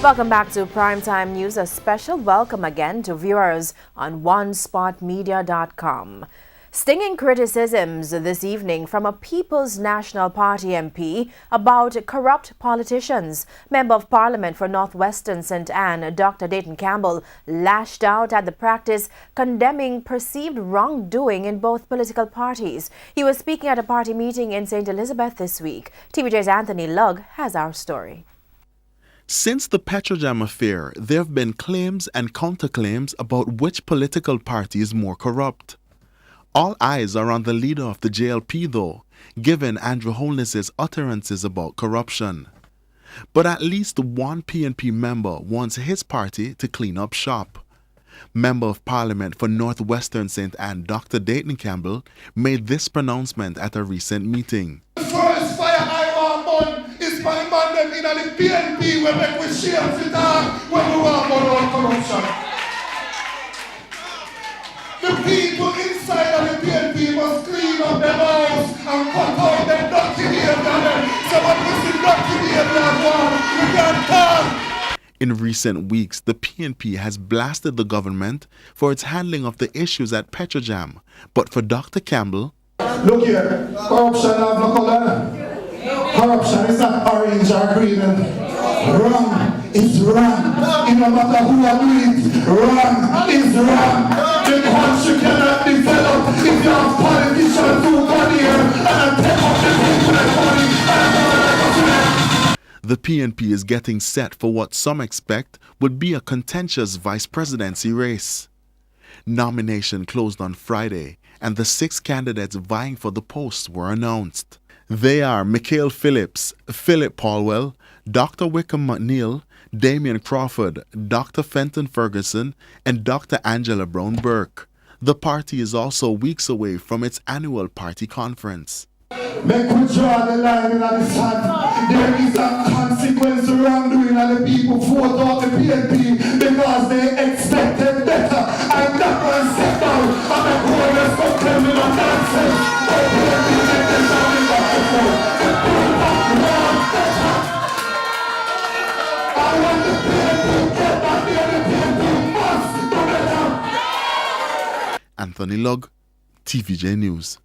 Welcome back to Primetime News. A special welcome again to viewers on OneSpotMedia.com. Stinging criticisms this evening from a People's National Party MP about corrupt politicians. Member of Parliament for Northwestern St. Anne, Dr. Dayton Campbell, lashed out at the practice, condemning perceived wrongdoing in both political parties. He was speaking at a party meeting in St. Elizabeth this week. TVJ's Anthony Lugg has our story. Since the Petrojam affair, there have been claims and counterclaims about which political party is more corrupt. All eyes are on the leader of the JLP, though, given Andrew Holness's utterances about corruption. But at least one PNP member wants his party to clean up shop. Member of Parliament for Northwestern St. Anne, Dr. Dayton Campbell, made this pronouncement at a recent meeting. First fire I want is my man them in the PNP where make we share it when we want about corruption. The people inside of the PNP must clean up their mouths and cut out their dirty behavior. So what we see dirty behavior we can't talk. In recent weeks, the PNP has blasted the government for its handling of the issues at Petrojam. But for Dr. Campbell, look here, corruption have no color. Corruption is not orange or green. Wrong is wrong. No matter who are doing it, wrong is wrong. The country cannot develop if you have politicians who come here and take up the people and money and the PNP is getting set for what some expect would be a contentious vice presidency race. Nomination closed on Friday, and the 6 candidates vying for the post were announced. They are Mikhail Phillips, Philip Paulwell, Dr. Wickham McNeil, Damian Crawford, Dr. Fenton Ferguson, and Dr. Angela Brown Burke. The party is also weeks away from its annual party conference. Make we draw the line in the sand. There is a consequence to wrongdoing and the people vote out the PNP because they expected better. And that man sit down and the whole rest of them in a nonsense. The PNP make them down in the before. The people want better. And when the PNP get back there, the PNP must do better. Anthony Lugg, TVJ News.